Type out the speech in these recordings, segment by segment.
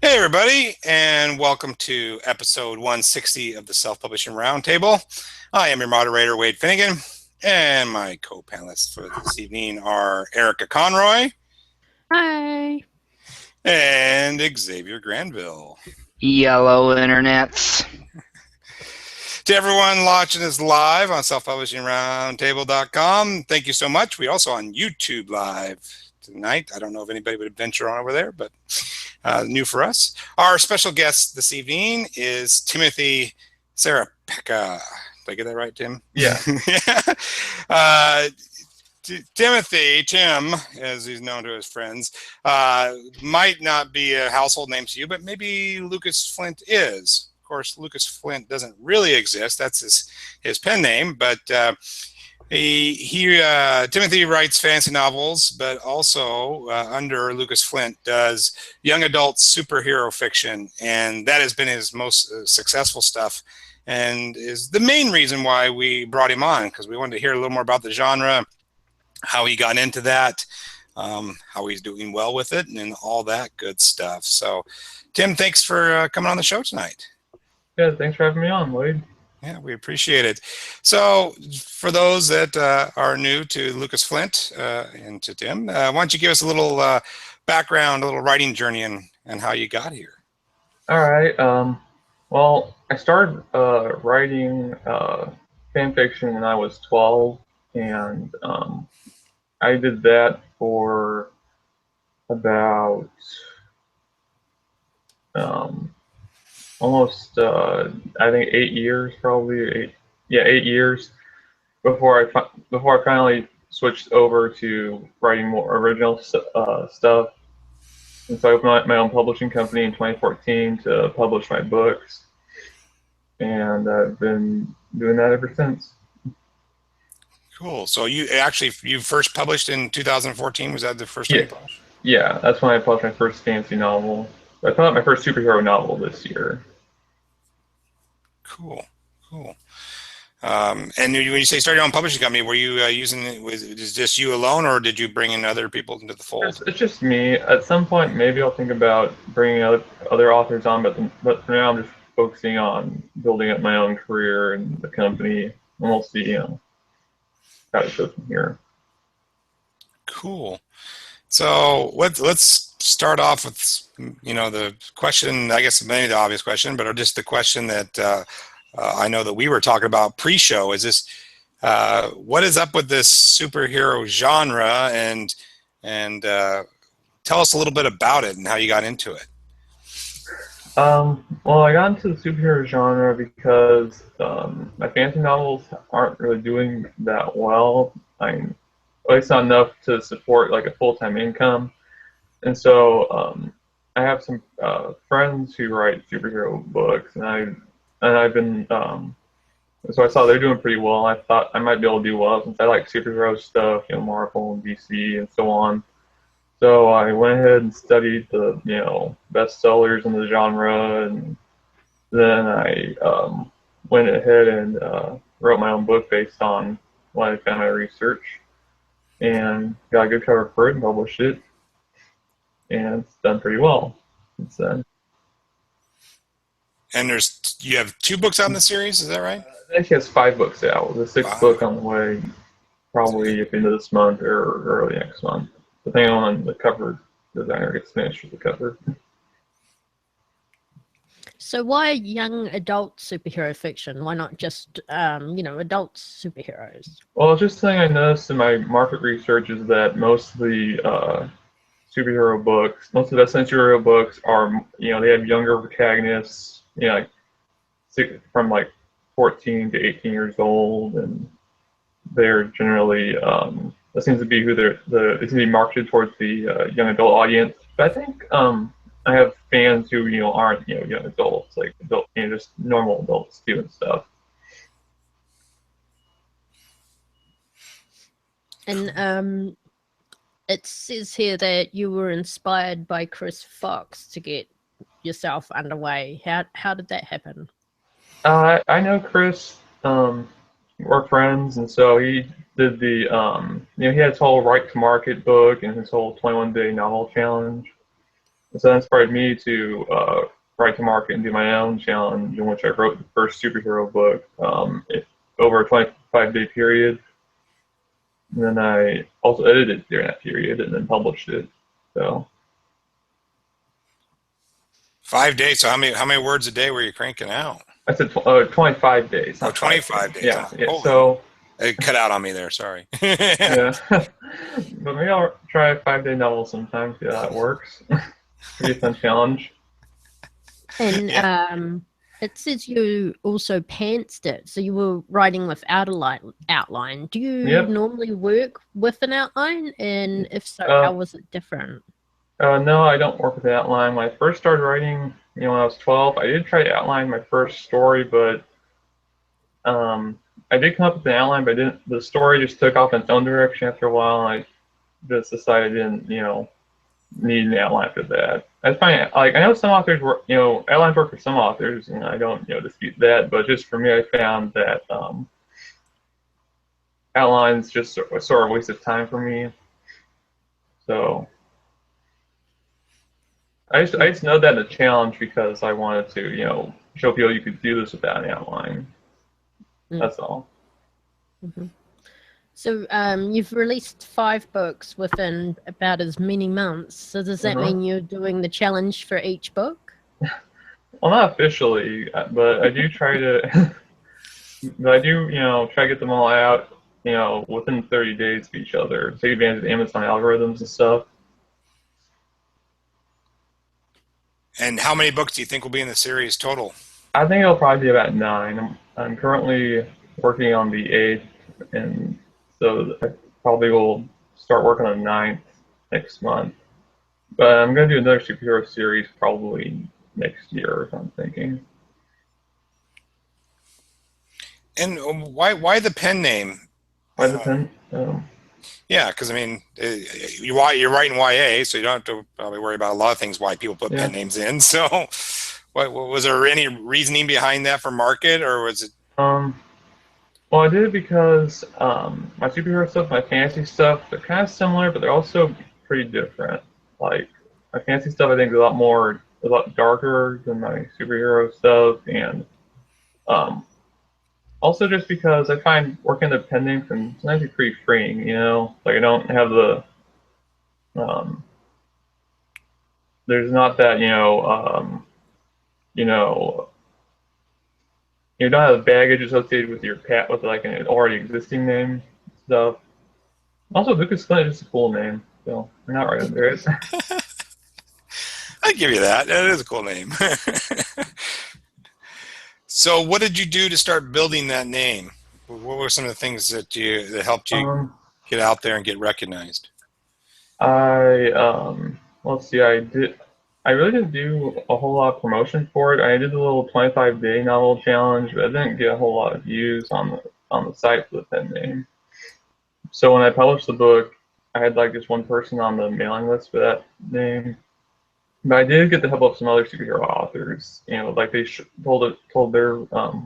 Hey, everybody, and welcome to episode 160 of the Self-Publishing Roundtable. I am your moderator, Wade Finnegan, and my co-panelists for this evening are Erica Conroy. Hi. And Xavier Granville. Yellow internets. To everyone watching us live on selfpublishingroundtable.com, thank you so much. We're also on YouTube Live tonight. I don't know if anybody would venture on over there, but new for us. Our special guest this evening is Timothy Cerepaka. Did I get that right, Tim? Yeah. Tim, as he's known to his friends, might not be a household name to you, but maybe Lucas Flint is. Of course, Lucas Flint doesn't really exist. That's his pen name, but Timothy writes fantasy novels, but also under Lucas Flint does young adult superhero fiction, and that has been his most successful stuff, and is the main reason why we brought him on, because we wanted to hear a little more about the genre, how he got into that, how he's doing well with it, and all that good stuff. So, Tim, thanks for coming on the show tonight. Yeah, thanks for having me on, Wade. Yeah, we appreciate it. So, for those that are new to Lucas Flint and to Tim, why don't you give us a little background, a little writing journey, and how you got here? All right. Well, I started writing fan fiction when I was 12, and I did that for about almost, I think 8 years, probably 8 years before I finally switched over to writing more original stuff. And so I opened my own publishing company in 2014 to publish my books, and I've been doing that ever since. Cool. So you first published in 2014. Was that the first time you published? Yeah, that's when I published my first fantasy novel. I put out my first superhero novel this year. Cool. And when you say start your own publishing company, were you using it? Was it just you alone, or did you bring in other people into the fold? It's just me. At some point, maybe I'll think about bringing other authors on, but for now, I'm just focusing on building up my own career and the company, and we'll see, how it goes from here. Cool. So let's start off with the question. I guess maybe the obvious question, but just the question that I know that we were talking about pre-show. Is this what is up with this superhero genre, and tell us a little bit about it and how you got into it. Well, I got into the superhero genre because my fantasy novels aren't really doing that well. At least not enough to support like a full-time income. And so I have some friends who write superhero books, and I've been so I saw they're doing pretty well. I thought I might be able to do well since I like superhero stuff, Marvel and DC and so on. So I went ahead and studied the bestsellers in the genre, and then I went ahead and wrote my own book based on what I found in my research, and got a good cover for it and published it, and it's done pretty well since then. And you have 2 books out in the series, is that right? It actually has 5 books out, with a 6th book on the way, probably at the end of this month or early next month, depending on the cover designer gets finished with the cover. So why young adult superhero fiction? Why not just, adult superheroes? Well, just something I noticed in my market research is that most of the superhero books, most of the superhero books are, they have younger protagonists, from like 14 to 18 years old, and they're generally, that seems to be who they seem to be marketed towards the young adult audience. But I think I have fans who aren't young adults, like just normal adults doing stuff. And it says here that you were inspired by Chris Fox to get yourself underway. How did that happen? I know Chris. We're friends, and so he did the he had his whole Right to Market book and his whole 21-day novel challenge. So that inspired me to write to market and do my own challenge, in which I wrote the first superhero book over a 25-day period. And then I also edited during that period and then published it. So 5 days. So how many words a day were you cranking out? I said 25 days. Oh, 25 days. Yeah. Holy, so it cut out on me there. Sorry. yeah, but maybe I'll try a 5-day novel sometime. See how that works. Pretty fun challenge. And it says you also pantsed it, so you were writing without a outline. Do you normally work with an outline? And if so, how was it different? No, I don't work with an outline. When I first started writing, when I was 12, I did try to outline my first story, but I did come up with an outline, but the story just took off in its own direction after a while, and I just decided I didn't, need an outline for that. I find, I know some authors work, outlines work for some authors, and I don't, dispute that, but just for me, I found that outlines just sort of a waste of time for me. So I just know that in the challenge because I wanted to, show people you could do this without an outline. That's all. Mm-hmm. So you've released 5 books within about as many months. So does that mean you're doing the challenge for each book? Well, not officially, but I do try to. But I do, try to get them all out, within 30 days of each other. Take advantage of the Amazon algorithms and stuff. And how many books do you think will be in the series total? I think it'll probably be about 9. I'm currently working on the 8th, and so I probably will start working on the 9th next month. But I'm going to do another superhero series probably next year, I'm thinking. And why the pen name? Why the pen? Yeah, because I mean, you're writing YA, so you don't have to probably worry about a lot of things why people put pen names in. So, was there any reasoning behind that for market, or was it? Well, I did it because my superhero stuff, my fantasy stuff, they're kind of similar, but they're also pretty different. Like my fantasy stuff, I think is a lot darker than my superhero stuff, and also just because I find working the pen name can sometimes be pretty freeing. Like I don't have the there's not that you don't have baggage associated with your with like an already existing name stuff. Also, Lucas Flint is a cool name, so we're not right under it. I give you that. That is a cool name. So, what did you do to start building that name? What were some of the things that helped you get out there and get recognized? Let's see. I really didn't do a whole lot of promotion for it. I did the little 25-day novel challenge, but I didn't get a whole lot of views on the site for the pen name. So when I published the book, I had like just one person on the mailing list for that name. But I did get the help of some other superhero authors. Like they told their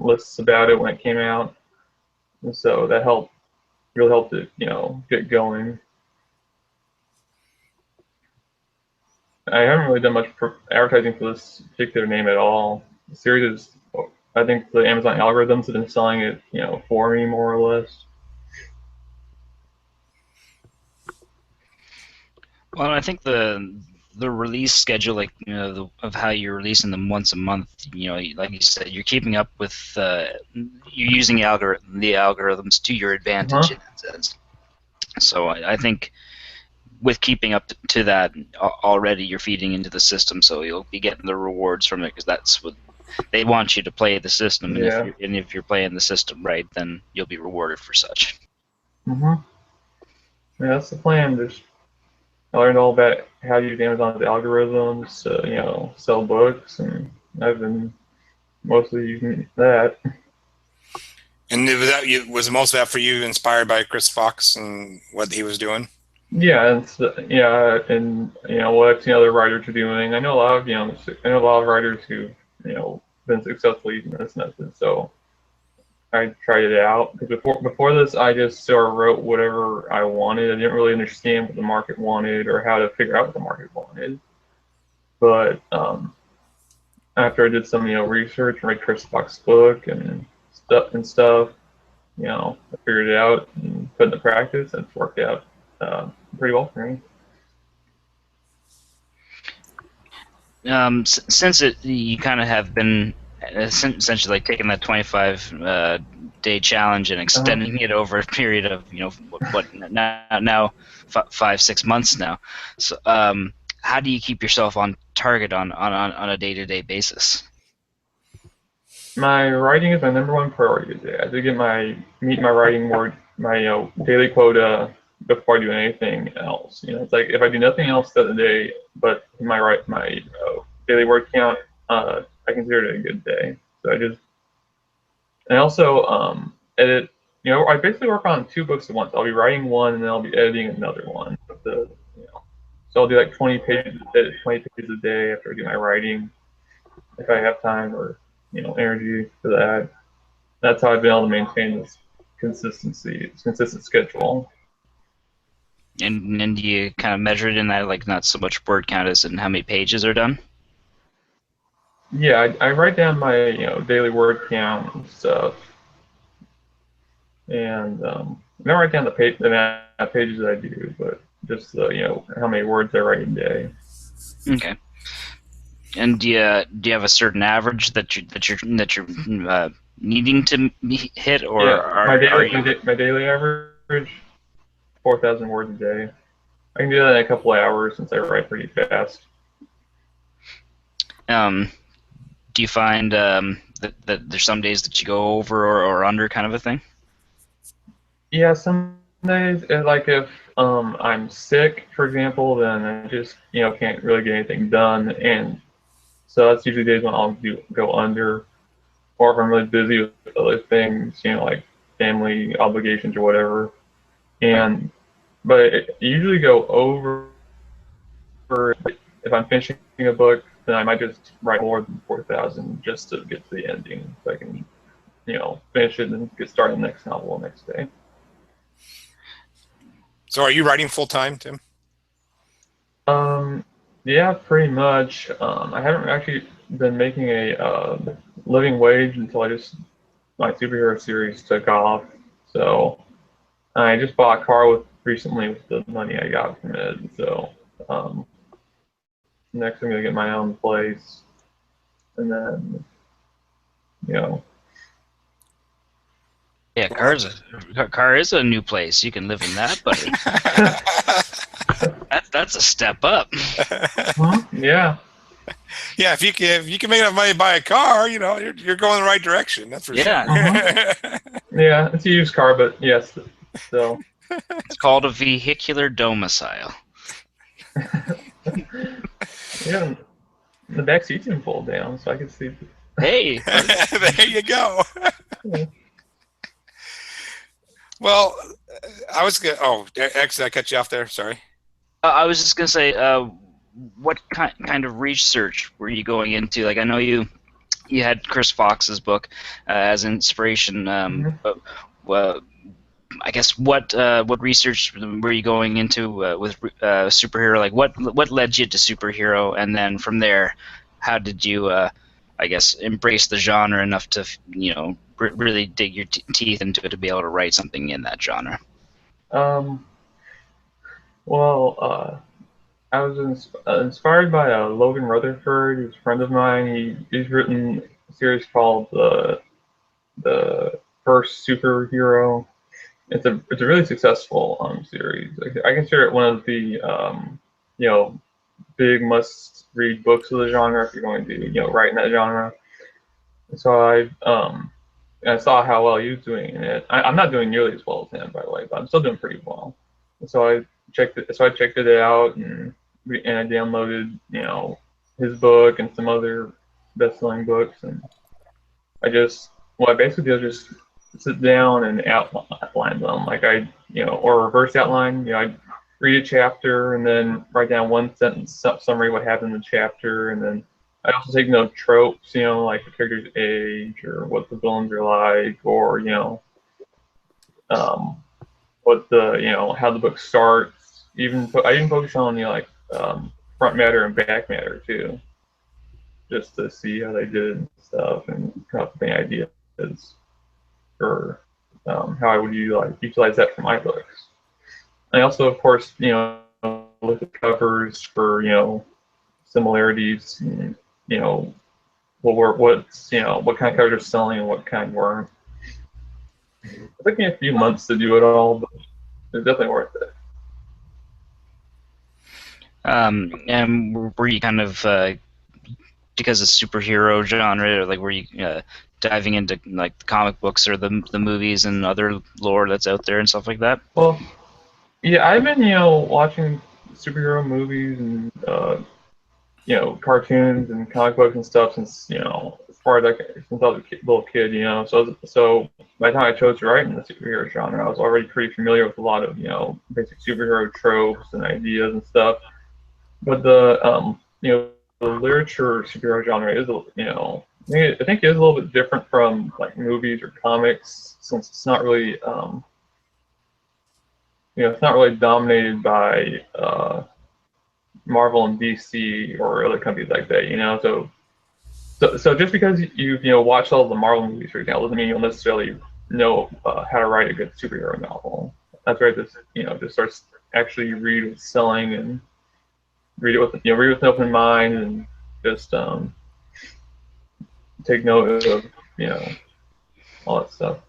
lists about it when it came out, and so that really helped it, get going. I haven't really done much advertising for this particular name at all. The series is, I think the Amazon algorithms have been selling it, for me more or less. Well, I think the release schedule, like of how you're releasing them once a month, like you said, you're keeping up with, you're using the algorithms to your advantage in that sense. So I think with keeping up to that already, you're feeding into the system, so you'll be getting the rewards from it because that's what they want you to play the system. And if you're playing the system right, then you'll be rewarded for such. Yeah, that's the plan. I learned all about how to use Amazon's algorithms to, sell books, and I've been mostly using that. And was most of that for you inspired by Chris Fox and what he was doing? Yeah, and what I've seen other writers are doing. I know a lot of writers who've been successful using this method. So I tried it out because before this, I just sort of wrote whatever I wanted. I didn't really understand what the market wanted or how to figure out what the market wanted. But after I did some research and read Chris Fox's book and stuff, I figured it out and put it into practice, and it's worked out pretty well for me. Since you kind of have been essentially like taking that 25-day challenge and extending it over a period of what now 5-6 months now. So how do you keep yourself on target on a day-to-day basis? My writing is my #1 priority today. I did meet my writing my daily quota before I do anything else. It's like if I do nothing else that day, but my daily word count, I consider it a good day. So I also edit. I basically work on 2 books at once. I'll be writing one, and then I'll be editing another one. So I'll do like 20 pages a day after I do my writing, if I have time or energy for that. That's how I've been able to maintain this consistent schedule. And do you kind of measure it in that, like, not so much word count as in how many pages are done? Yeah, I write down my daily word count and stuff, and I don't write down the amount of pages that I do, but just how many words I write a day. Okay. And do you have a certain average that you're needing to hit, or yeah, my daily average 4,000 words a day. I can do that in a couple of hours since I write pretty fast. Do you find that there's some days that you go over or under, kind of a thing? Yeah, some days, like if I'm sick, for example, then I just can't really get anything done, and so that's usually days when I'll go under, or if I'm really busy with other things, like family obligations or whatever. But it usually go over. If I'm finishing a book, then I might just write more than 4,000 just to get to the ending, so I can, finish it and get started the next novel the next day. So, are you writing full time, Tim? Yeah, pretty much. I haven't actually been making a living wage until my superhero series took off. So I just bought a car recently with the money I got from it. So next I'm gonna get my own place, and then Yeah, car is a new place. You can live in that, but that's a step up. Yeah. Yeah, if you can make enough money to buy a car, you're going in the right direction. That's for sure. Yeah, it's a used car, but yes, still. It's called a vehicular domicile. Yeah, the back seats can fold down, so I can sleep. Hey, there you go. Well, I was gonna. Oh, X, did I cut you off there? Sorry. I was just gonna say, what kind of research were you going into? Like, I know you had Chris Fox's book as inspiration. But, I guess what research were you going into with superhero? Like, what led you to superhero, and then from there, how did you, I guess, embrace the genre enough to really dig your teeth into it to be able to write something in that genre? Well, I was inspired by Logan Rutherford, who's a friend of mine. He's written a series called the First Superhero. It's a really successful series. I consider it one of the big must-read books of the genre if you're going to write in that genre. So I saw how well he was doing in it. I'm not doing nearly as well as him, by the way, but I'm still doing pretty well. So I checked it out, and I downloaded his book and some other best-selling books, and what I basically do is just sit down and outline them, or reverse outline. I read a chapter and then write down one sentence summary what happened in the chapter, and then I also take note tropes, like the character's age or what the villains are like, or what how the book starts. I even focus on front matter and back matter too, just to see how they did and stuff, and come up with any ideas for how I would utilize that for my books. I also, of course, look at covers for similarities, and, what kind of covers are selling and what kind weren't. It took me a few months to do it all, but it's definitely worth it. And were you kind of because of superhero genre, or like were you diving into like the comic books or the movies and other lore that's out there and stuff like that? Well, yeah, I've been watching superhero movies and cartoons and comic books and stuff since as far as since I was a little kid. So by the time I chose to write in the superhero genre, I was already pretty familiar with a lot of basic superhero tropes and ideas and stuff. But the the literature superhero genre is I think it is a little bit different from like movies or comics, since it's not really it's not really dominated by Marvel and DC or other companies like that. So just because you've watched all the Marvel movies, for example, doesn't mean you'll necessarily know how to write a good superhero novel. That's where this just starts actually read what's selling and read it with read with an open mind, and just take note of all that stuff.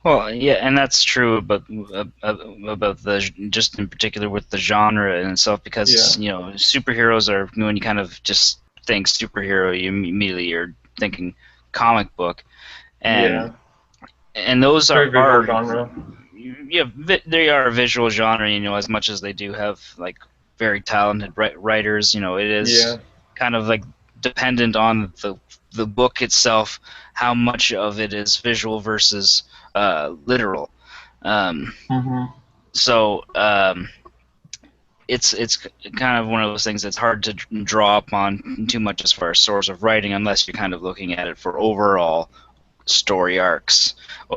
Well, yeah, and that's true about the just in particular with the genre in itself, because superheroes are, when you kind of just think superhero, you immediately are thinking comic book, and those are genre. Yeah, they are a visual genre, as much as they do have like very talented writers. It is kind of like dependent on the book itself, how much of it is visual versus literal. So it's kind of one of those things that's hard to draw upon too much as far as source of writing, unless you're kind of looking at it for overall story arcs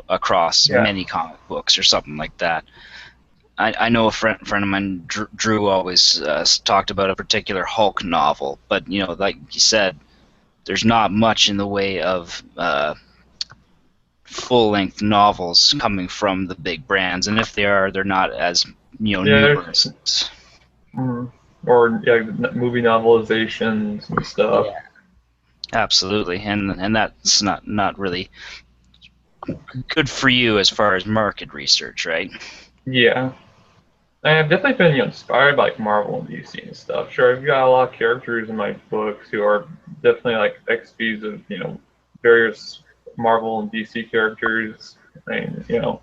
across many comic books or something like that. I know a friend of mine, Drew, always talked about a particular Hulk novel, but like you said, there's not much in the way of full-length novels coming from the big brands, and if they are, they're not as numerous. Or movie novelizations and stuff. Yeah. Absolutely, and that's not really good for you as far as market research, right? Yeah. I've definitely been inspired by like Marvel and DC and stuff. Sure, I've got a lot of characters in my books who are definitely like XPs of various Marvel and DC characters, and so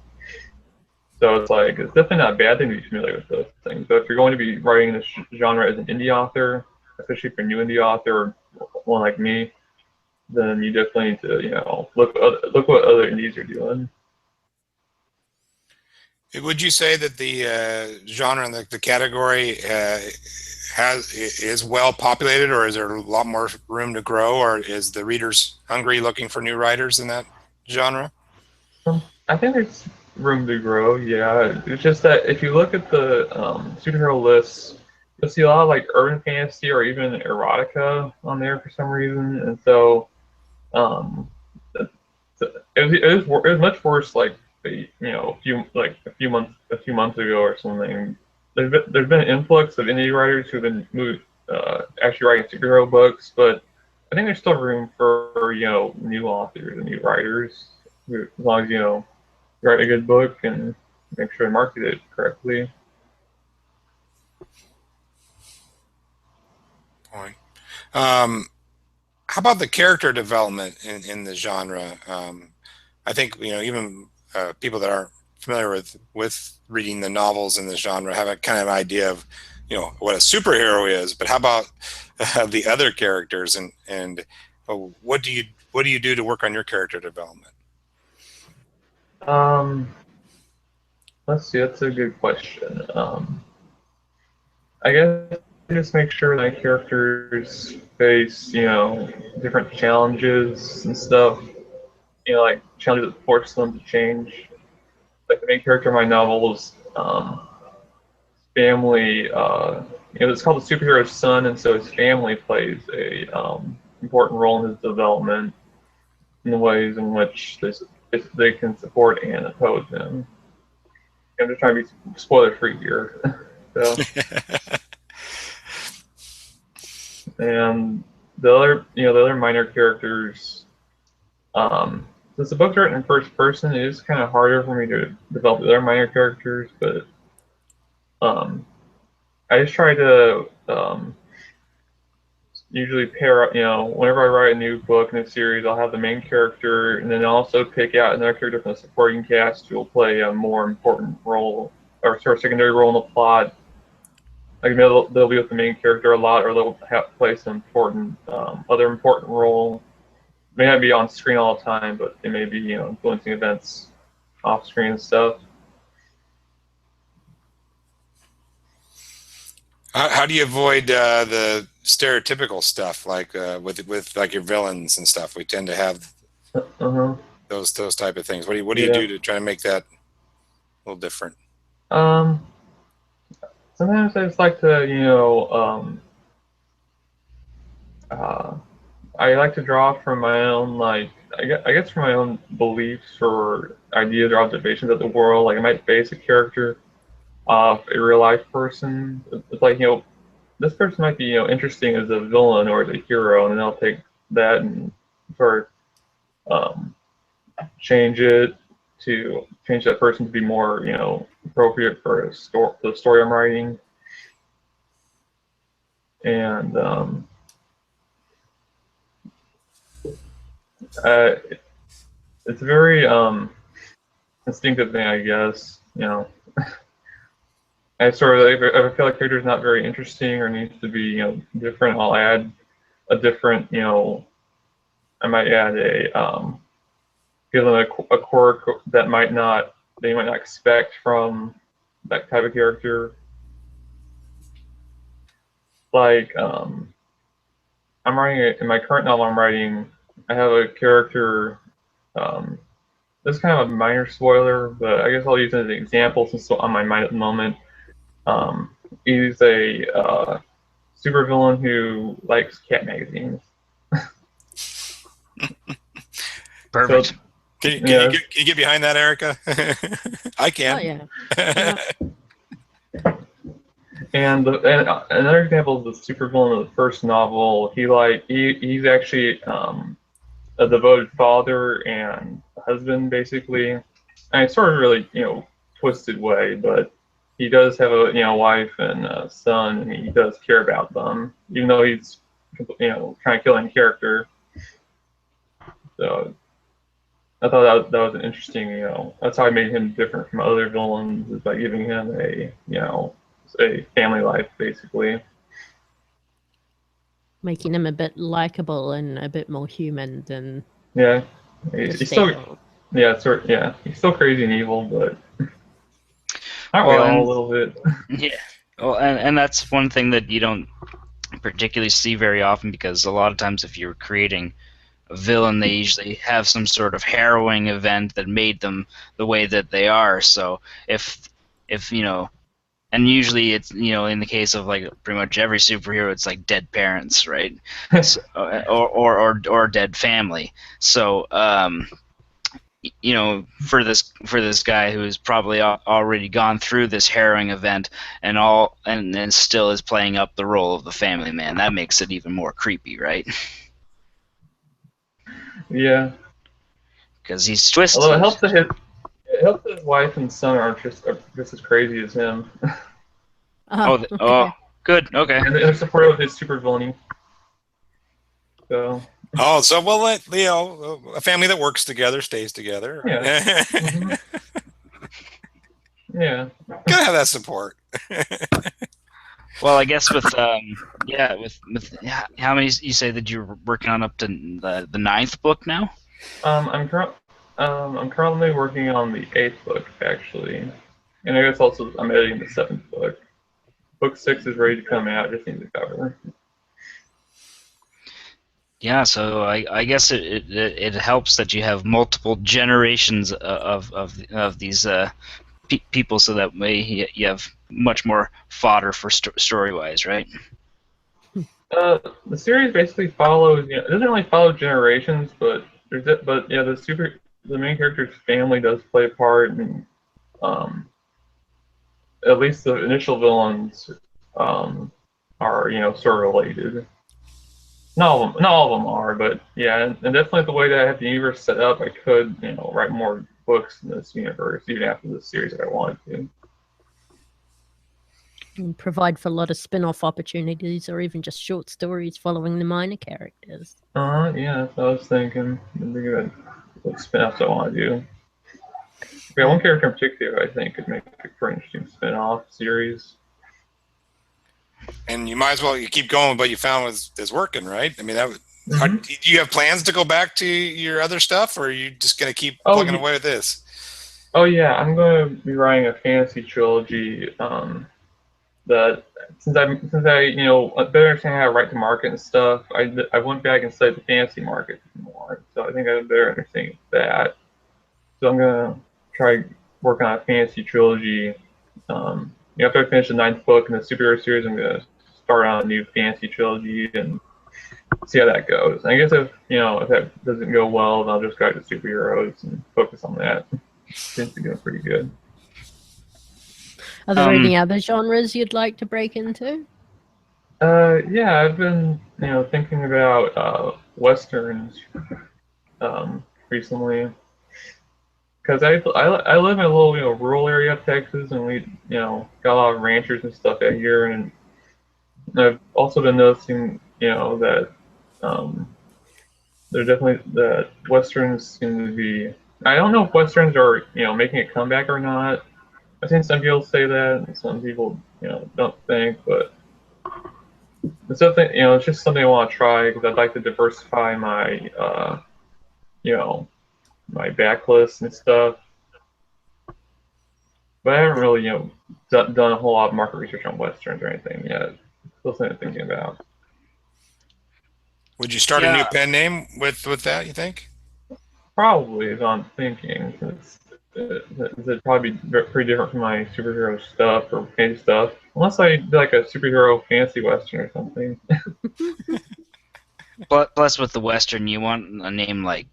it's definitely not a bad thing to be familiar with those things. But if you're going to be writing this genre as an indie author, especially if you're a new indie author, or one like me, then you definitely need to look what other indies are doing. Would you say that the genre and the category is well populated, or is there a lot more room to grow, or is the readers hungry looking for new writers in that genre? I think there's room to grow. Yeah, it's just that if you look at the superhero lists, you'll see a lot of like urban fantasy or even erotica on there for some reason, and so it was much worse like a few months ago or something. There's been an influx of indie writers who've been actually writing superhero books, but I think there's still room for new authors and new writers, as long as write a good book and make sure to market it correctly. Point. How about the character development in the genre? I think even people that aren't familiar with reading the novels in the genre have a kind of idea of what a superhero is, but how about the other characters, and what do you do to work on your character development? Let's see, that's a good question. I guess just make sure that characters face different challenges and stuff, like challenges that force them to change. Like the main character of my novels, family it's called the superhero's son, and so his family plays a important role in his development in the ways in which they can support and oppose him. I'm just trying to be spoiler free here. So, and the other minor characters, since the book's written in first person, it is kind of harder for me to develop the other minor characters, but I just try to usually pair up, whenever I write a new book in a series, I'll have the main character, and then I'll also pick out another character from the supporting cast who will play a more important role, or sort of secondary role in the plot. Like they'll be with the main character a lot, or they'll play some important, other important role. May not be on screen all the time, but they may be, influencing events off screen and stuff. How do you avoid the stereotypical stuff, like with like your villains and stuff? We tend to have those type of things. What do you do to try to make that a little different? Sometimes I just like to, I like to draw from my own, like, I guess from my own beliefs or ideas or observations of the world. Like, I might base a character off a real life person. It's like, this person might be, interesting as a villain or as a hero, and then I'll take that and sort of change that person to be more, appropriate for the story I'm writing. And it's a very instinctive thing, I guess. I sort of, if I feel like a character is not very interesting or needs to be, different, I'll add a different, I might add a quirk that they might not expect from that type of character. Like, I'm writing in my current novel I'm writing, I have a character, this is kind of a minor spoiler, but I guess I'll use it as an example since it's on my mind at the moment. He's a supervillain who likes cat magazines. Perfect. So, can you get behind that, Erica? I can. Oh, yeah. And another example is the supervillain of the first novel. He's actually a devoted father and husband, basically. And it's sort of really, twisted way, but he does have a wife and a son, and he does care about them, even though he's trying to kill any character. So I thought that was an interesting, that's how I made him different from other villains, is by giving him a family life, basically. Making him a bit likable and a bit more human than. Yeah, he's still. Yeah, he's still crazy and evil, but aren't we all a little bit? Yeah. Well, and that's one thing that you don't particularly see very often, because a lot of times if you're creating a villain, they usually have some sort of harrowing event that made them the way that they are. So if and usually it's, in the case of like pretty much every superhero, it's like dead parents, right? So, or dead family. So for this guy who's probably already gone through this harrowing event and still is playing up the role of the family man, that makes it even more creepy, right? Yeah. Because he's twisted. Although it helps that his wife and son are just as crazy as him. Oh, good. Okay. And they're supportive of his super villainy. So. Oh, so well, a family that works together stays together. Yeah. Mm-hmm. Yeah. Gotta have that support. Well, I guess with how many you say that you're working on up to the 9th book now? I'm currently working on the 8th book, actually, and I guess also I'm editing the 7th book. Book 6 is ready to come out. Just need the cover. Yeah, so I guess it helps that you have multiple generations of these people, so that way you have much more fodder for story-wise, right? The series basically follows. It doesn't really follow generations, but the main character's family does play a part, and um, at least the initial villains are sort of related. Not all of them are, but yeah, and definitely the way that I have the universe set up, I could write more books in this universe even after this series if I wanted to. And provide for a lot of spin-off opportunities, or even just short stories following the minor characters. Yeah, that's what I was thinking. Maybe what spin-offs I want to do. Yeah, one character in particular I think could make for an interesting spin-off series. And you might as well keep going, but you found was working, right? I mean, Mm-hmm. do you have plans to go back to your other stuff, or are you just going to keep plugging away with this? Oh yeah, I'm going to be writing a fantasy trilogy. That since I better understand how to write to market and stuff, I went back and studied the fantasy market more. So I think I better understand that. So I'm gonna try work on a fantasy trilogy. After I finish the 9th book in the superhero series, I'm gonna start on a new fantasy trilogy and see how that goes. I guess if that doesn't go well, then I'll just go to superheroes and focus on that. Seems to be doing pretty good. Are there any other genres you'd like to break into? Yeah, I've been thinking about westerns recently, because I live in a little rural area of Texas, and we got a lot of ranchers and stuff out here, and I've also been noticing that they're definitely that westerns seem to be. I don't know if westerns are making a comeback or not. I've seen some people say that, and some people don't think, but it's something it's just something I want to try because I'd like to diversify my my backlist and stuff. But I haven't really done a whole lot of market research on westerns or anything yet. Still something I'm thinking about. Would you start a new pen name with that, you think? Probably is what I'm thinking. It'd probably be pretty different from my superhero stuff or fantasy stuff. Unless I do like a superhero fantasy western or something. Plus, with the western, you want a name like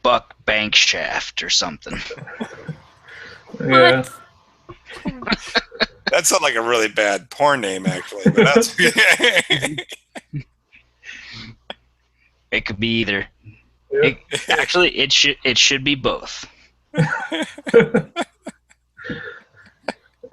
Buck Bankshaft or something. Yeah. That sounds like a really bad porn name, actually. But that's It could be either. Yeah. It should be both.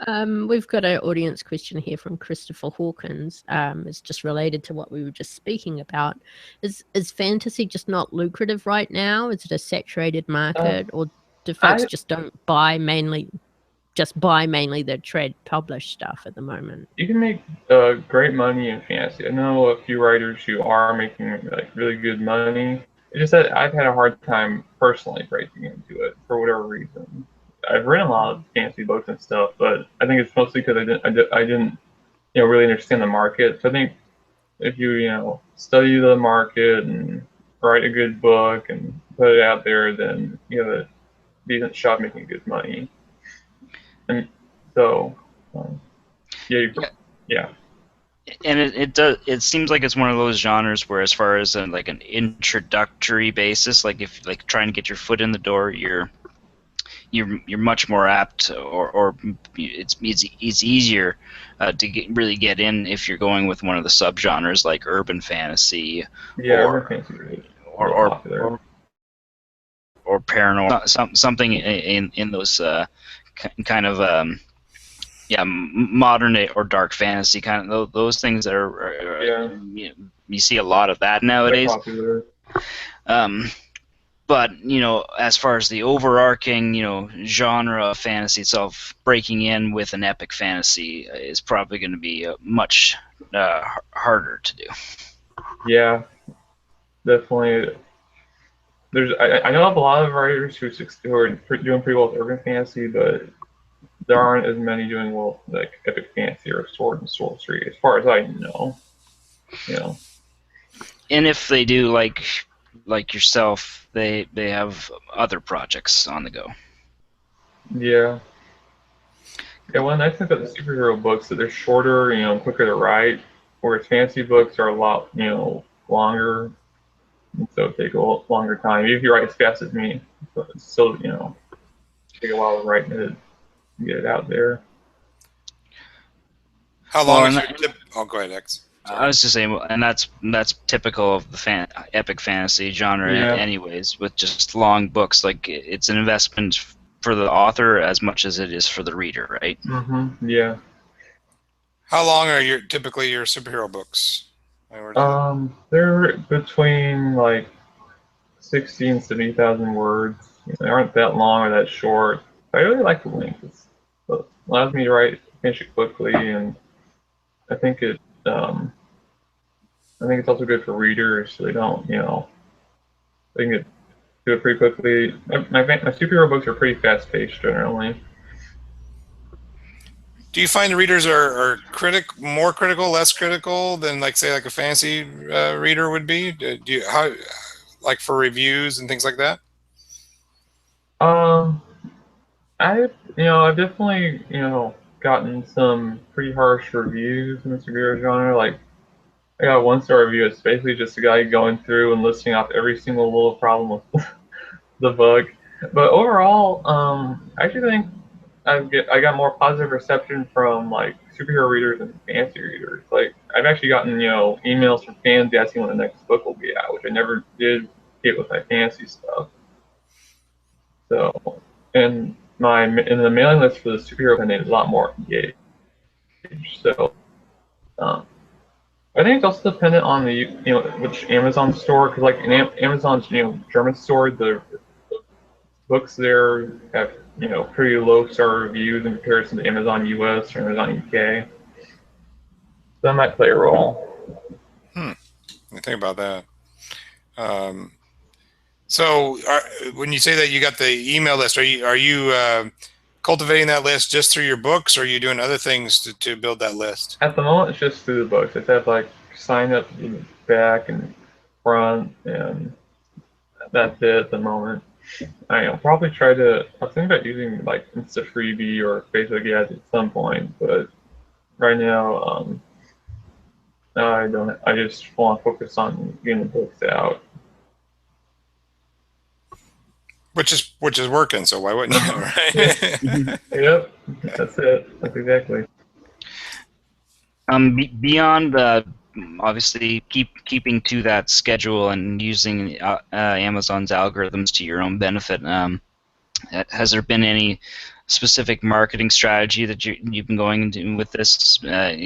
We've got an audience question here from Christopher Hawkins. It's just related to what we were just speaking about. Is fantasy just not lucrative right now? Is it a saturated market, or do folks just buy mainly the trade published stuff at the moment? You can make great money in fantasy. I know a few writers who are making really good money. It's just that I've had a hard time personally breaking into it for whatever reason. I've written a lot of fantasy books and stuff, but I think it's mostly because I didn't really understand the market. So I think if you study the market and write a good book and put it out there, then you have a decent shot making good money. And so, yeah. And it seems like it's one of those genres where, as far as an introductory basis, like if trying to get your foot in the door, you're much more apt, or it's easier to really get in if you're going with one of the subgenres like urban fantasy, urban fantasy or paranormal, something in those kind of modern or dark fantasy, kind of those things that are you see a lot of that nowadays. But as far as the overarching genre of fantasy itself, breaking in with an epic fantasy is probably going to be much harder to do. Yeah, definitely. I know of a lot of writers who are doing pretty well with urban fantasy, but there aren't as many doing well like epic fantasy or sword and sorcery, as far as I know. And if they do, like yourself, they have other projects on the go. Yeah. Yeah, one nice thing about the superhero books that they're shorter, quicker to write, whereas fantasy books are a lot, longer, and so take a longer time. Even if you write as fast as me, but it's still, take a while to write it, and get it out there. How long is your tip? Oh, go ahead, X. Sorry. I was just saying, and that's typical of the epic fantasy genre, Yeah. anyways. With just long books, like it's an investment for the author as much as it is for the reader, right? Mm-hmm. Yeah. How long are typically your superhero books? They're between like 60 and 70,000 words. They aren't that long or that short. I really like the length. It allows me to finish it quickly, and I think I think it's also good for readers so they don't, they can do it pretty quickly. My superhero books are pretty fast paced generally. Do you find the readers are more critical, less critical than like a fantasy reader would be? Do you like for reviews and things like that? I've definitely gotten some pretty harsh reviews in the superhero genre. Like I got a 1-star review. It's basically just a guy going through and listing off every single little problem with the book. But overall, I actually think I got more positive reception from like superhero readers and fantasy readers. Like I've actually gotten emails from fans asking when the next book will be out, which I never did get with my fantasy stuff. So, and in the mailing list for the superhero pen is a lot more engaged. So, I think it's also dependent on the which Amazon store, because like in Amazon's German store, the books there have pretty low star reviews in comparison to Amazon US or Amazon UK. So that might play a role. I think about that. So when you say that you got the email list, are you cultivating that list just through your books, or are you doing other things to build that list? At the moment, it's just through the books. It's have like sign up in the back and front, and that's it at the moment. I'll probably try to. I was thinking about using like Insta Freebie or Facebook ads at some point, but right now, I don't. I just want to focus on getting the books out. Which is working, so why wouldn't you, right? Yep, that's it. That's exactly. Beyond obviously keeping to that schedule and using Amazon's algorithms to your own benefit, has there been any specific marketing strategy that you've been going into with this,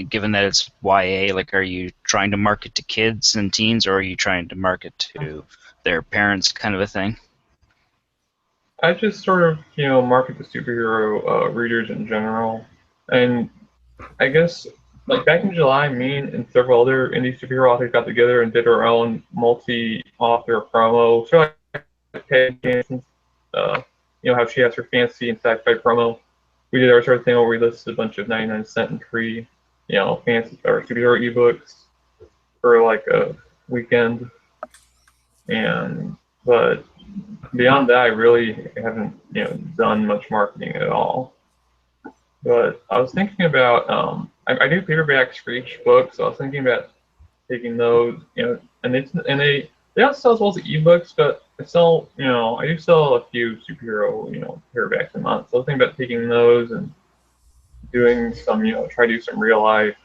given that it's YA? Like, are you trying to market to kids and teens, or are you trying to market to their parents, kind of a thing? I just sort of, market the superhero readers in general. And I guess, like back in July, me and several other indie superhero authors got together and did our own multi-author promo. So like Peggy Hanson's, how she has her fantasy and sci-fi promo. We did our sort of thing where we listed a bunch of 99-cent and free, fantasy or superhero ebooks for like a weekend. But beyond that, I really haven't, done much marketing at all. But I was thinking about, I do paperbacks for each book, so I was thinking about taking those, and they don't sell as well as the ebooks, but I do sell a few superhero, paperbacks a month. So I was thinking about taking those and doing some, try to do some real life,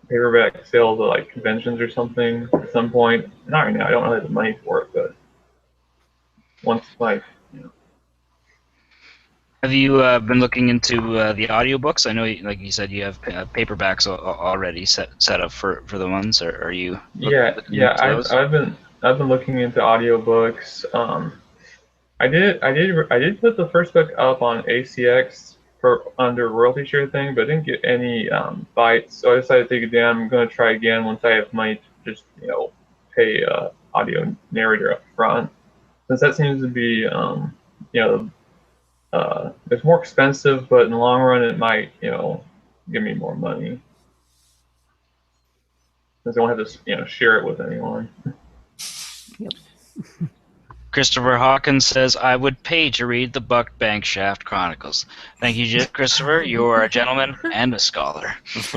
paperback sales at like conventions or something at some point. Not right now, I don't really have the money for it, but once like Have you been looking into the audiobooks? I know, like you said, you have paperbacks already set up for the ones. Or are you? I've been looking into audiobooks. I did put the first book up on ACX for under royalty share thing, but I didn't get any bites. So I decided to take it down. I'm going to try again once I have money to just pay audio narrator up front, since that seems to be it's more expensive, but in the long run it might give me more money, since I won't have to share it with anyone. Yep. Christopher Hawkins says, "I would pay to read the Buck Bankshaft Chronicles." Thank you, Christopher. You are a gentleman and a scholar. Sounds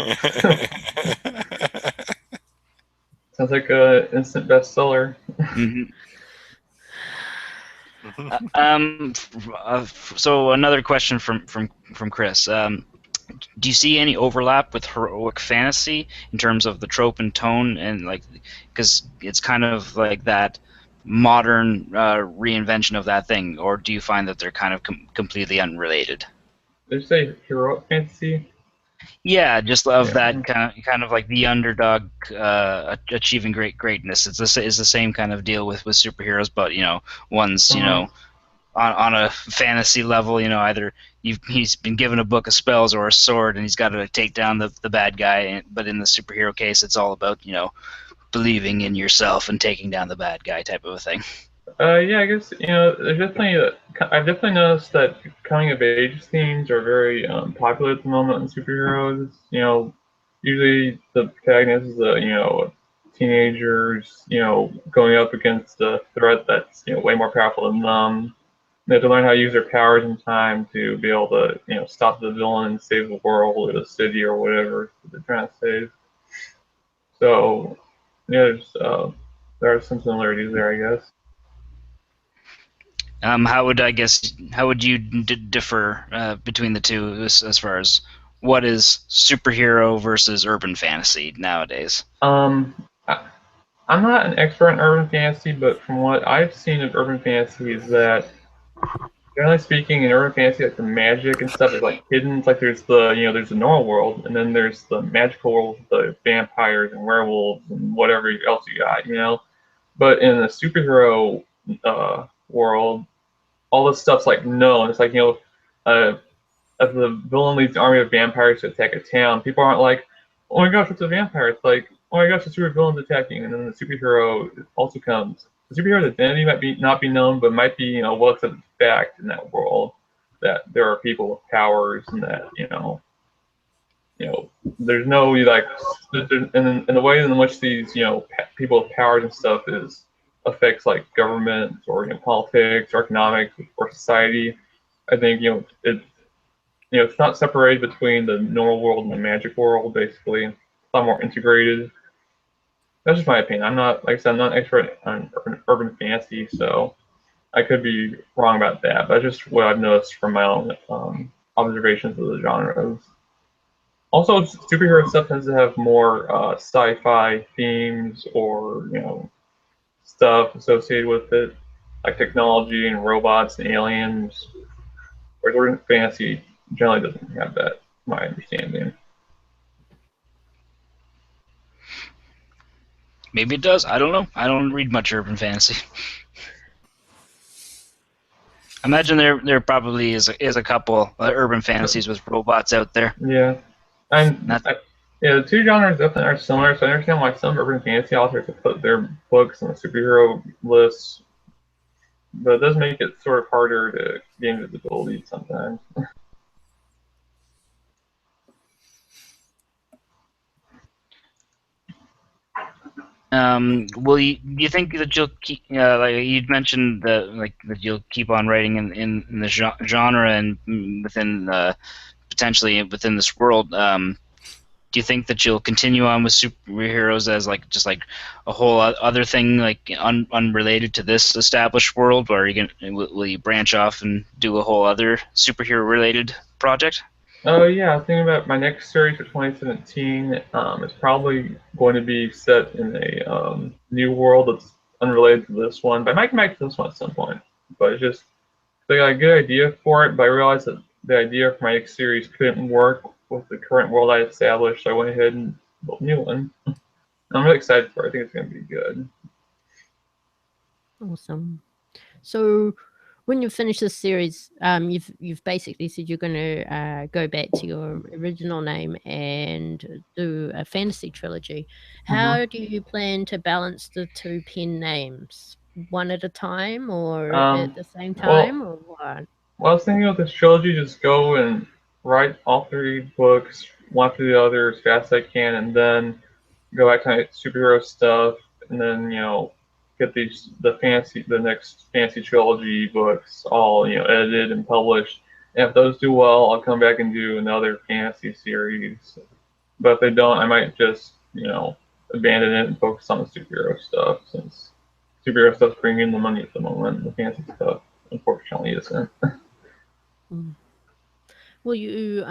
like an instant bestseller. Mm-hmm. So another question from Chris. Do you see any overlap with heroic fantasy in terms of the trope and tone, and like, because it's kind of like that modern reinvention of that thing, or do you find that they're kind of completely unrelated? Did you say heroic fantasy? Yeah, just of that kind of like the underdog achieving greatness. It's the same kind of deal with superheroes, but one's on a fantasy level, either he's been given a book of spells or a sword and he's got to take down the bad guy. But in the superhero case, it's all about believing in yourself and taking down the bad guy type of a thing. Yeah, I guess there's definitely I've definitely noticed that coming of age themes are very popular at the moment in superheroes. Usually the protagonist is teenagers, going up against a threat that's way more powerful than them. They have to learn how to use their powers in time to be able to stop the villain and save the world or the city or whatever they're trying to save. So there are some similarities there, I guess. How would you differ between the two as far as what is superhero versus urban fantasy nowadays? I'm not an expert in urban fantasy, but from what I've seen of urban fantasy is that, generally speaking, in urban fantasy, like the magic and stuff is like hidden. It's like there's the normal world, and then there's the magical world with the vampires and werewolves and whatever else you got. But in the superhero world, all this stuff's like known. It's like if the villain leads an army of vampires to attack a town, people aren't like, "Oh my gosh, it's a vampire!" It's like, "Oh my gosh, the super villain's attacking," and then the superhero also comes. The superhero's identity might not be known, but might be well accepted fact in that world that there are people with powers, and that there's no like, and the way in which these people with powers and stuff is affects like government or politics or economics or society. I think it's not separated between the normal world and the magic world. Basically, it's a lot more integrated. That's just my opinion. I'm not, like I said, I'm not an expert on urban fantasy, so I could be wrong about that. But that's just what I've noticed from my own observations of the genres. Also, superhero stuff tends to have more sci-fi themes or stuff associated with it, like technology and robots and aliens. Whereas urban fantasy generally doesn't have that, my understanding. Maybe it does. I don't know. I don't read much urban fantasy. I imagine there probably is a couple urban fantasies with robots out there. Yeah, the two genres definitely are similar. So I understand why some urban fantasy authors have put their books on the superhero lists, but it does make it sort of harder to gain visibility sometimes. Do you think that you'll keep, like you'd mentioned that you'll keep on writing in the genre and within potentially within this world? Do you think that you'll continue on with superheroes as just like a whole other thing, like unrelated to this established world, or are you will you branch off and do a whole other superhero related project? Oh yeah, I was thinking about my next series for 2017. It's probably going to be set in a new world that's unrelated to this one, but I might come back to this one at some point. But it's just, I got a good idea for it, but I realized that the idea for my next series couldn't work with the current world I established, so I went ahead and built a new one. I'm really excited for it. I think it's going to be good. Awesome. So when you finish this series, you've basically said you're going to go back to your original name and do a fantasy trilogy. How do you plan to balance the two pen names? One at a time, or at the same time, or what? Well, I was thinking with this trilogy, just go and write all 3 books, one after the other, as fast as I can, and then go back to my superhero stuff, and then get the next fantasy trilogy books all edited and published. And if those do well, I'll come back and do another fantasy series. But if they don't, I might just abandon it and focus on the superhero stuff, since superhero stuff's bringing in the money at the moment. The fantasy stuff, unfortunately, isn't. Well, you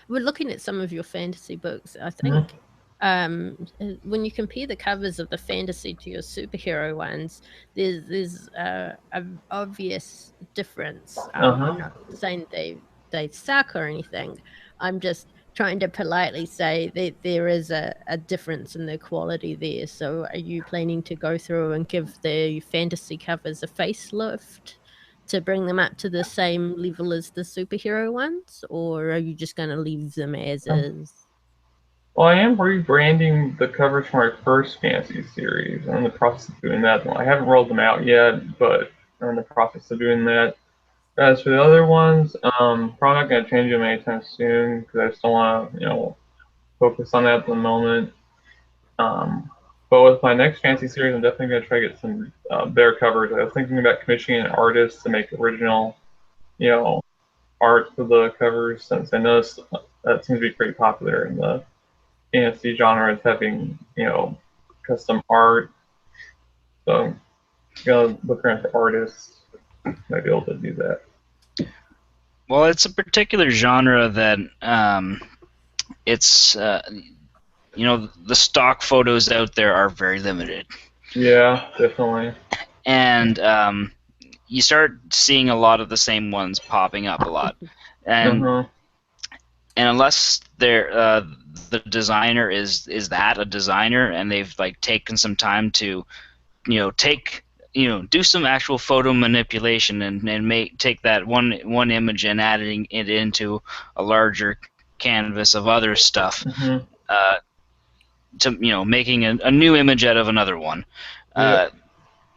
we're looking at some of your fantasy books. I think when you compare the covers of the fantasy to your superhero ones, there's an obvious difference. I'm not saying they suck or anything. I'm just trying to politely say that there is a difference in the quality there. So are you planning to go through and give the fantasy covers a facelift to bring them up to the same level as the superhero ones, or are you just going to leave them as is? Well, I am rebranding the covers for my first fantasy series. I'm in the process of doing that. I haven't rolled them out yet, but I'm in the process of doing that. As for the other ones, probably not going to change them anytime soon, because I still want to, focus on that at the moment. But with my next fantasy series, I'm definitely going to try to get some better covers. I was thinking about commissioning an artist to make original, art for the covers, since I noticed that seems to be pretty popular in the fantasy genre, is having, custom art. So I'm going to look around for artists. Might be able to do that. Well, it's a particular genre that it's the stock photos out there are very limited. Yeah, definitely. And you start seeing a lot of the same ones popping up a lot, and and unless they're the designer is that a designer, and they've taken some time to do some actual photo manipulation and take that one image and adding it into a larger canvas of other stuff, to making a new image out of another one.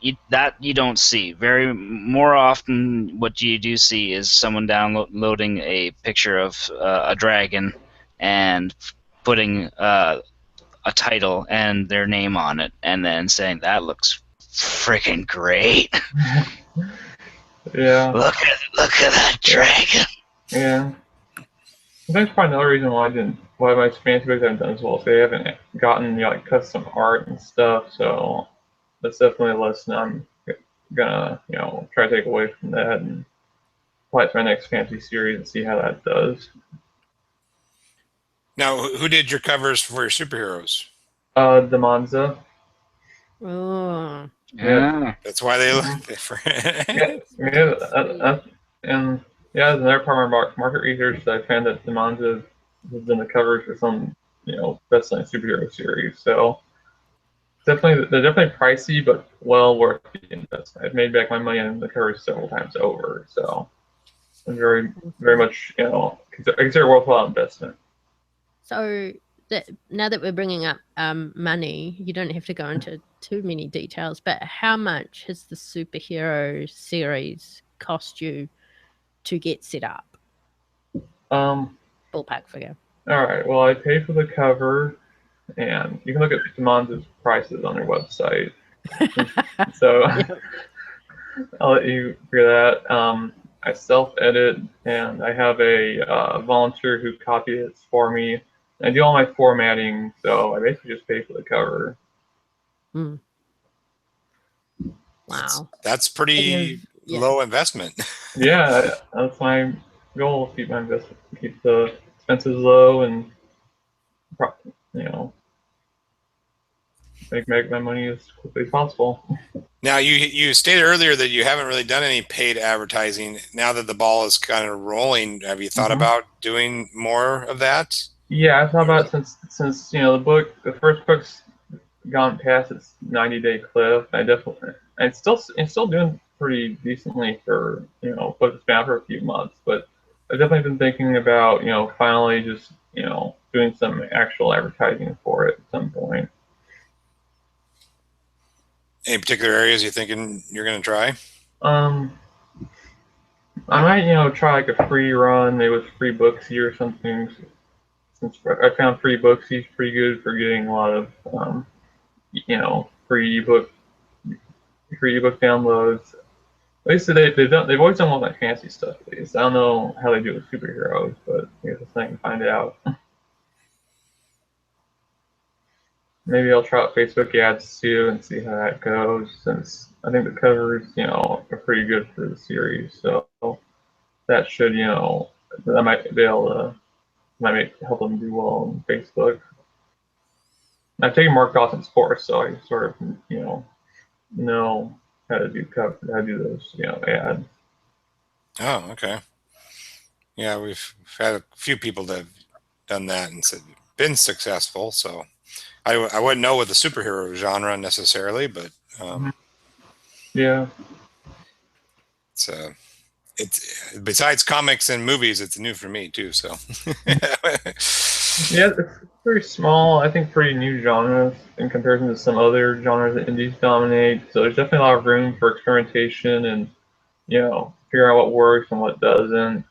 You don't see very more often. What you do see is someone downloading a picture of a dragon and putting a title and their name on it, and then saying that looks freaking great. Yeah. Look at that dragon. Yeah. That's probably another reason why my fantasy books haven't done as well. So they haven't gotten custom art and stuff. So that's definitely a lesson I'm gonna try to take away from that and apply it to my next fantasy series and see how that does. Now, who did your covers for your superheroes? Demonza. Oh. Yeah. That's why they look different. And as another part of my market research, I found that Demonza has been the covers for some best-selling superhero series. So they're definitely pricey, but well worth the investment. I've made back my money on the covers several times over. So I'm very much I consider a worthwhile investment. So now that we're bringing up money, you don't have to go into too many details, but how much has the superhero series cost you to get set up? Ballpark figure. All right. Well, I paid for the cover, and you can look at Demonza's prices on their website. So I'll let you figure that. I self-edit, and I have a volunteer who copy it for me. I do all my formatting, so I basically just pay for the cover. Wow. That's pretty low investment. Yeah, that's my goal: keep the expenses low, and make my money as quickly as possible. Now, you stated earlier that you haven't really done any paid advertising. Now that the ball is kind of rolling, have you thought about doing more of that? Yeah, I thought about it since the first book's gone past its 90-day cliff. It's still doing pretty decently for book that's been out for a few months. But I've definitely been thinking about finally just doing some actual advertising for it at some point. Any particular areas you're thinking you're going to try? I might try a free run, maybe with free Booksy or something. Since I found free Booksy's pretty good for getting a lot of free ebook free ebook downloads. At least they've always done all that fancy stuff. At least I don't know how they do it with superheroes, but I guess I can find out. Maybe I'll try out Facebook ads too and see how that goes, since I think the covers, are pretty good for the series. So that should, that might be able to help them do well on Facebook. I've taken Mark Dawson's course, so I sort of, know how to do those, ads. Oh, okay. Yeah, we've had a few people that have done that and been successful. So I wouldn't know with the superhero genre necessarily, but yeah, it's besides comics and movies, it's new for me too. So yeah, it's very small. I think pretty new genres in comparison to some other genres that indies dominate. So there's definitely a lot of room for experimentation and figure out what works and what doesn't.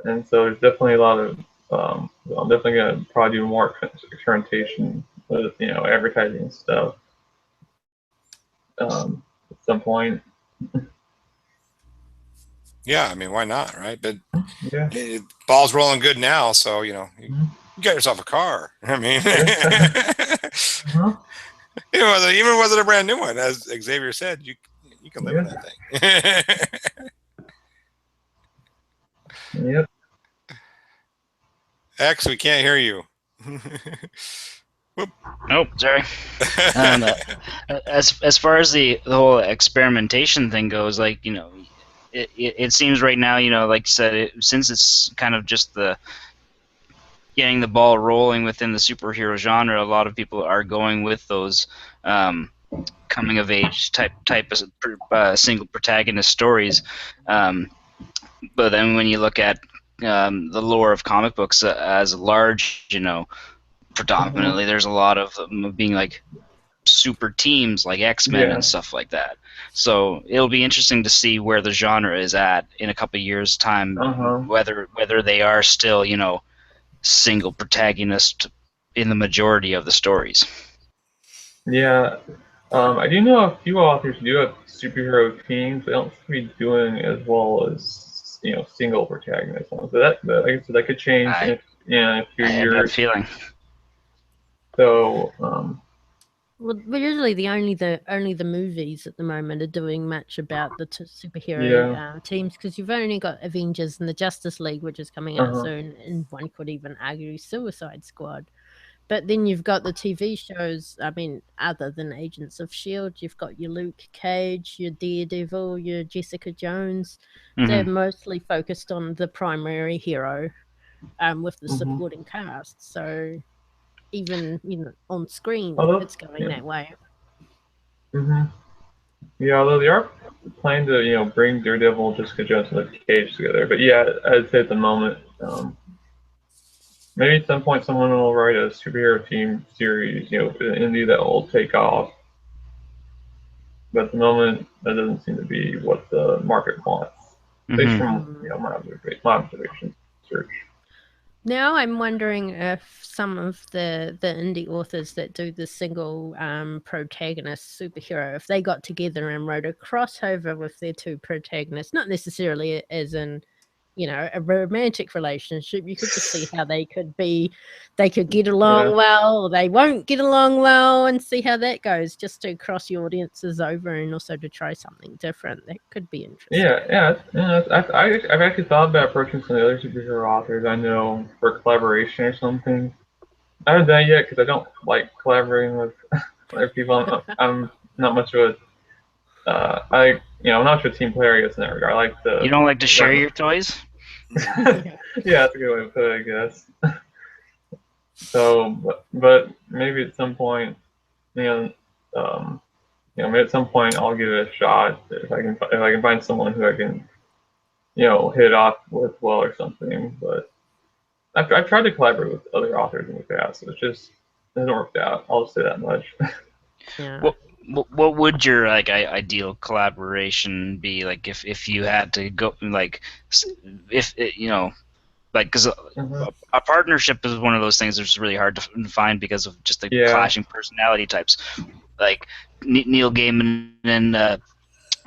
And so there's definitely a lot of I'm definitely gonna probably do more experimentation with advertising and stuff at some point. yeah, I mean, why not, right? But Yeah, ball's rolling good now, so you got yourself a car. I mean, even was it a brand new one, as Xavier said, you can live in that thing. Yep. X, we can't hear you. Nope, sorry. As far as the whole experimentation thing goes, like it seems right now, like you said, since it's kind of just the getting the ball rolling within the superhero genre, a lot of people are going with those coming of age type of single protagonist stories. But then when you look at the lore of comic books as large, predominantly there's a lot of them being like super teams like X-Men and stuff like that. So it'll be interesting to see where the genre is at in a couple of years' time, whether they are still, single protagonist in the majority of the stories. Yeah. I do know a few authors do have superhero teams. They don't seem to be doing as well as single protagonist. So like I said, that could change in a few years. I have that feeling. So well, usually only the movies at the moment are doing much about the superhero teams, because you've only got Avengers and the Justice League, which is coming out soon, and one could even argue Suicide Squad. But then you've got the TV shows, I mean, other than Agents of S.H.I.E.L.D., you've got your Luke Cage, your Daredevil, your Jessica Jones. They're mostly focused on the primary hero with the supporting cast. So even, on screen, it's going that way. Yeah, although they are planning to, bring Daredevil, Jessica Jones, and Luke Cage together. But yeah, I'd say at the moment, maybe at some point someone will write a superhero team series, an indie that will take off. But at the moment, that doesn't seem to be what the market wants. At least from my observation search. Now I'm wondering if some of the indie authors that do the single protagonist superhero, if they got together and wrote a crossover with their two protagonists, not necessarily as in a romantic relationship. You could just see how they could get along well, or they won't get along well, and see how that goes, just to cross your audiences over and also to try something different. That could be interesting. I've actually thought about approaching some of the other superhero authors I know for collaboration or something. I haven't done it yet because I don't like collaborating with other people. I'm not much of a I'm not much of a team player, I guess, in that regard. I like the. You don't like to share your toys? Yeah, that's a good way to put it, I guess. So, but maybe at some point, maybe at some point I'll give it a shot if I can find someone who I can, hit it off with well or something. But I've tried to collaborate with other authors in the past, so it just hasn't worked out. I'll just say that much. Yeah. What would your ideal collaboration be, like if you had to go, like if because a partnership is one of those things that's really hard to find because of just the clashing personality types. like Neil Gaiman and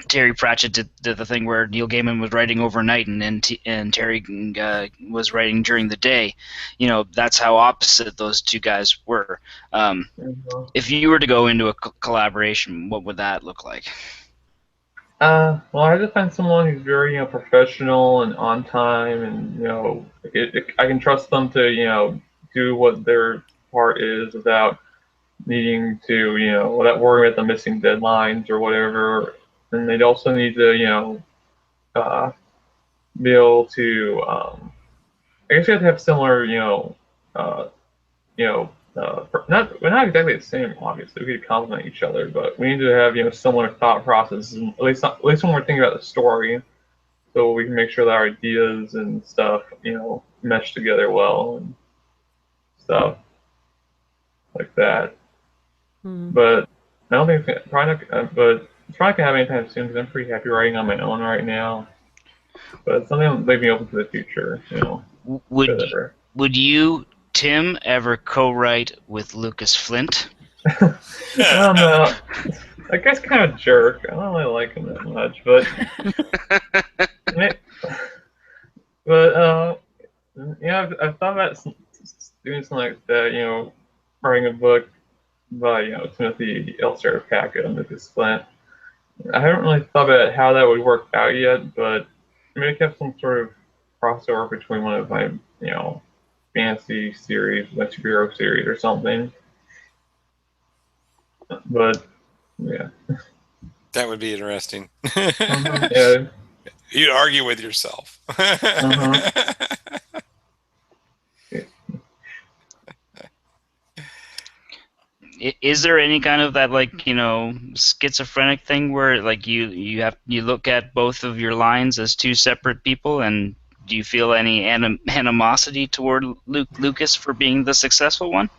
Terry Pratchett did the thing where Neil Gaiman was writing overnight and Terry was writing during the day. You know, that's how opposite those two guys were. If you were to go into a collaboration, what would that look like? Well, I have to find someone who's very, professional and on time, and I can trust them to, do what their part is without needing to, without worrying about the missing deadlines or whatever. And they'd also need to, be able to. I guess you have to have similar, not we're not exactly the same. Obviously, we could complement each other, but we need to have similar thought processes, and at least when we're thinking about the story, so we can make sure that our ideas and stuff, mesh together well and stuff like that. But I don't think it's probably not, but it's probably not gonna happen anytime soon because I'm pretty happy writing on my own right now. But it's something that leave me open to the future, Would you, Tim, ever co-write with Lucas Flint? I don't know. That guy's kind of a jerk. I don't really like him that much, but I've thought about doing something like that. Writing a book by Timothy L. Cerepaka and Lucas Flint. I haven't really thought about how that would work out yet, but maybe I could have some sort of crossover between one of my fantasy series, my superhero series, or something. But yeah, that would be interesting. Yeah, you'd argue with yourself. Is there any kind of that schizophrenic thing where you look at both of your lines as two separate people, and do you feel any animosity toward Lucas for being the successful one?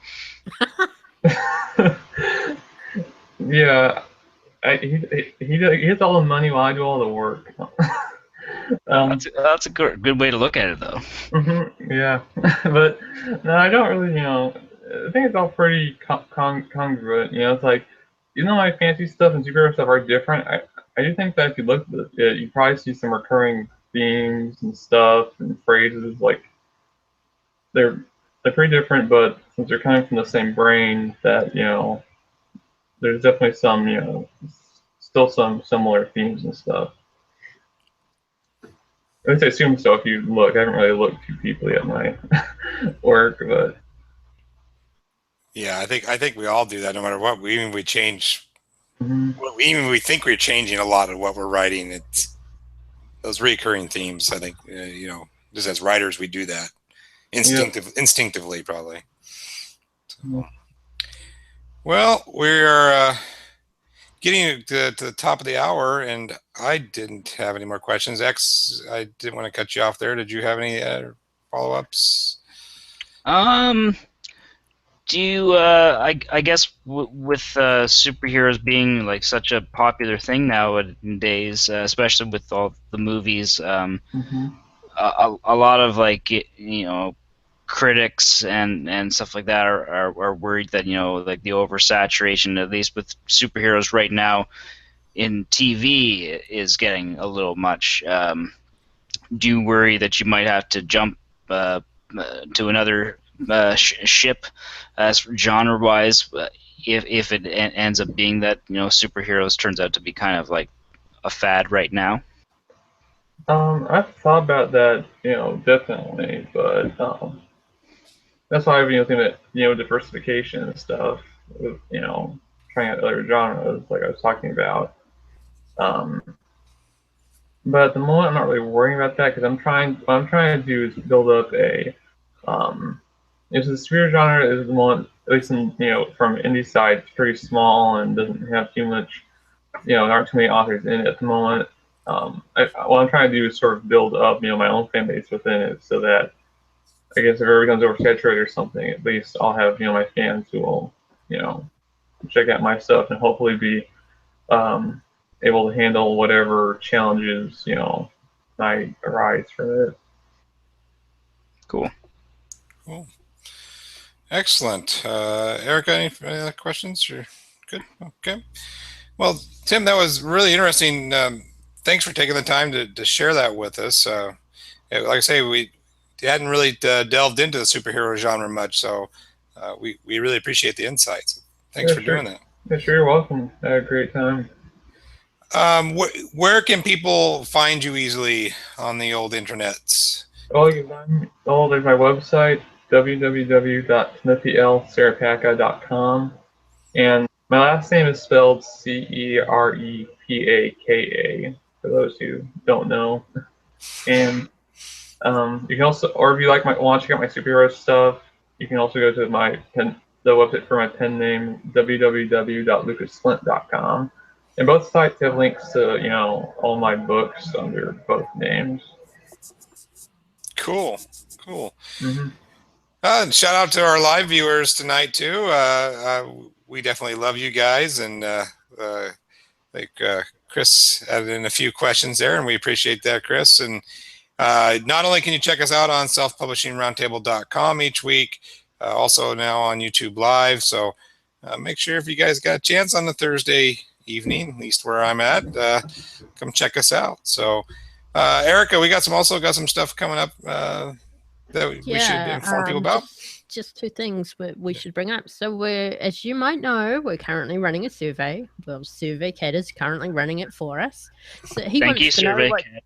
Yeah, he gets all the money while I do all the work. That's a good way to look at it, though. Yeah, but no, I don't really. I think it's all pretty congruent. It's like, my fantasy stuff and superhero stuff are different. I do think that if you look at it, you probably see some recurring themes and stuff and phrases. Like they're pretty different, but since they're coming from the same brain, that there's definitely some still some similar themes and stuff. At least I assume so. If you look, I haven't really looked too deeply at my work, but yeah, I think we all do that. No matter what, we change. Even we think we're changing a lot of what we're writing. It's those recurring themes. I think just as writers, we do that instinctively, probably. So, well, we're getting to the top of the hour, and I didn't have any more questions. X, I didn't want to cut you off there. Did you have any follow-ups? Do you, I guess with superheroes being such a popular thing nowadays, especially with all the movies, a lot of critics and stuff like that are worried that the oversaturation, at least with superheroes right now in TV, is getting a little much. Do you worry that you might have to jump to another ship as genre-wise if it ends up being that superheroes turns out to be kind of like a fad right now? I've thought about that, definitely, but that's why I've been thinking about diversification and stuff, with trying out other genres like I was talking about. But at the moment, I'm not really worrying about that because what I'm trying to do is build up a if the superhero genre is the one, at least from indie side, it's pretty small and doesn't have too much, there aren't too many authors in it at the moment. What I'm trying to do is sort of build up, my own fan base within it, so that I guess if it ever becomes oversaturated or something, at least I'll have my fans who will, check out my stuff and hopefully be able to handle whatever challenges might arise from it. Cool. Excellent. Erica, any questions? Or Good. Okay. Well, Tim, that was really interesting. Thanks for taking the time to share that with us. Like I say, we hadn't really delved into the superhero genre much, so we really appreciate the insights. Thanks for doing that. Yeah, sure, you're welcome. I had a great time. Where can people find you easily on the old internets? Oh, you can find me. Oh, there's my website, www.smithycerepaka.com, and my last name is spelled Cerepaka, for those who don't know. And you can also, or if you like want to check out my superhero stuff, you can also go to the website for my pen name, www.lucasflint.com. And both sites have links to, all my books under both names. Cool. Cool. Mm-hmm. And shout out to our live viewers tonight too. We definitely love you guys, and Chris added in a few questions there, and we appreciate that, Chris. And not only can you check us out on selfpublishingroundtable.com each week, also now on YouTube Live. So make sure if you guys got a chance on the Thursday evening, at least where I'm at, come check us out. So Erica, we also got some stuff coming up that we should inform people about. Just two things we should bring up. So as you might know, we're currently running a survey. Well, Survey Cat is currently running it for us. So Thank you, Survey Cat.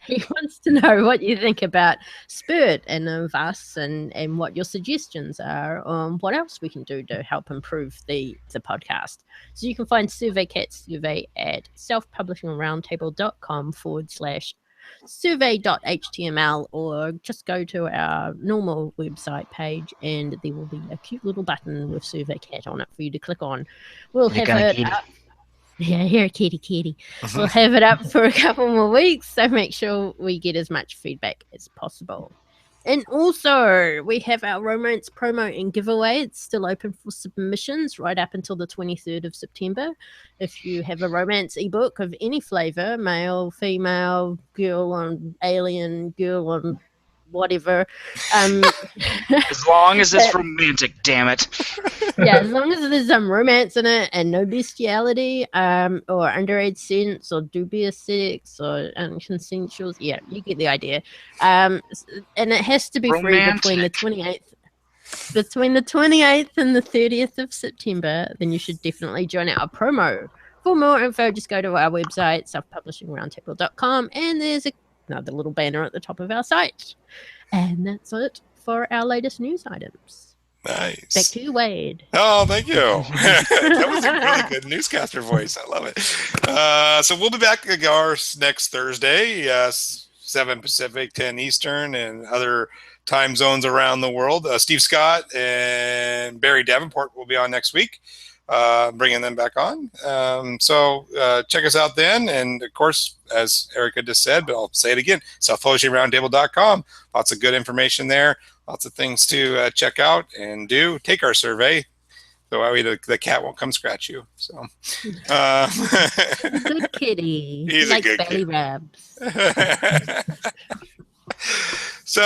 He wants to know what you think about SPRT and of us, and what your suggestions are on what else we can do to help improve the podcast. So you can find Survey Cat survey at selfpublishingroundtable.com/survey.html, or just go to our normal website page and there will be a cute little button with Survey Cat on it for you to click on. We'll have it up. Yeah, here, kitty. We'll have it up for a couple more weeks, so make sure we get as much feedback as possible. And also, we have our romance promo and giveaway. It's still open for submissions right up until the 23rd of September. If you have a romance ebook of any flavor, male, female, girl on alien, girl on whatever. As long as it's romantic, damn it. Yeah, as long as there's some romance in it and no bestiality, or underage sense, or dubious sex, or unconsensual. Yeah, you get the idea. And it has to be free between the 28th. Between the 28th and the 30th of September, then you should definitely join our promo. For more info, just go to our website, selfpublishingroundtable.com, and there's another little banner at the top of our site. And that's it for our latest news items. Nice. Back to you, Wade. Oh, thank you. That was a really good newscaster voice. I love it. So we'll be back at ours next Thursday, 7 Pacific, 10 Eastern, and other time zones around the world. Steve Scott and Barry Davenport will be on next week, bringing them back on. So check us out then. And of course, as Erica just said, but I'll say it again, selfpublishingroundtable.com. Lots of good information there. Lots of things to check out and do. Take our survey. So that way the cat won't come scratch you. So, good kitty. He's like a good belly kid. rubs. So,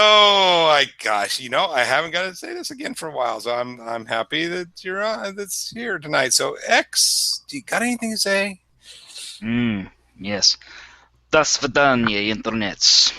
gosh, I haven't got to say this again for a while. So I'm happy that you're that's here tonight. So, X, do you got anything to say? Yes. Das vidanya, internets.